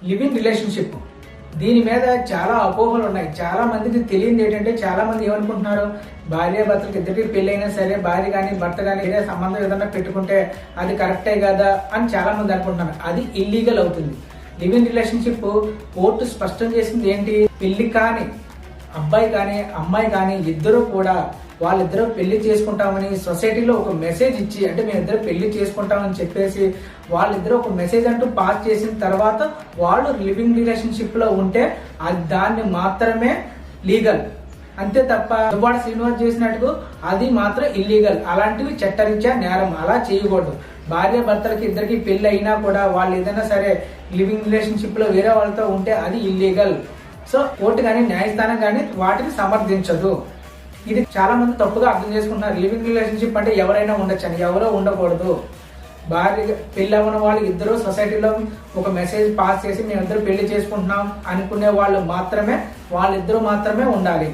Living relationship దీని మీద చాలా అపోహలు ఉన్నాయి. చాలా మందికి తెలియదు ఏంటంటే, చాలా మంది ఏమనుకుంటున్నారు, భార్య భర్తలకు ఇద్దరికి పెళ్లి అయినా సరే భార్య కానీ భర్త కానీ ఏదైనా సంబంధం ఏదైనా పెట్టుకుంటే అది కరెక్టే కదా అని చాలా మంది అనుకుంటున్నారు. అది ఇల్లీగల్ అవుతుంది. లివింగ్ రిలేషన్షిప్ కోర్టు స్పష్టం చేసింది ఏంటి, పెళ్లి కాని అబ్బాయి కానీ అమ్మాయి కానీ ఇద్దరు కూడా వాళ్ళిద్దరూ పెళ్లి చేసుకుంటామని సొసైటీలో ఒక మెసేజ్ ఇచ్చి, అంటే మేము ఇద్దరు పెళ్లి చేసుకుంటామని చెప్పేసి వాళ్ళిద్దరూ ఒక మెసేజ్ అంటూ పాస్ చేసిన తర్వాత వాళ్ళు లివింగ్ రిలేషన్షిప్ లో ఉంటే అది దాన్ని మాత్రమే లీగల్. అంతే తప్ప దువ్వాడ శ్రీనివాస్ చేసినట్టు అది మాత్రం ఇల్లీగల్. అలాంటివి చట్టరీత్యా నేరం, అలా చేయకూడదు. భార్య భర్తలకి ఇద్దరికి పెళ్లి అయినా కూడా వాళ్ళు ఏదైనా సరే లివింగ్ రిలేషన్షిప్ లో వేరే వాళ్ళతో ఉంటే అది ఇల్లీగల్. సో కోర్టు కానీ న్యాయస్థానం కానీ వాటిని సమర్థించదు. ఇది చాలా మంది తప్పుగా అర్థం చేసుకుంటున్నారు. లివింగ్ రిలేషన్షిప్ అంటే ఎవరైనా ఉండొచ్చు అని, ఎవరో ఉండకూడదు. భార్య పెళ్లి అవ్వన వాళ్ళు ఇద్దరు సొసైటీలో ఒక మెసేజ్ పాస్ చేసి మేము ఇద్దరు పెళ్లి చేసుకుంటున్నాం అనుకునే వాళ్ళు మాత్రమే వాళ్ళిద్దరూ మాత్రమే ఉండాలి.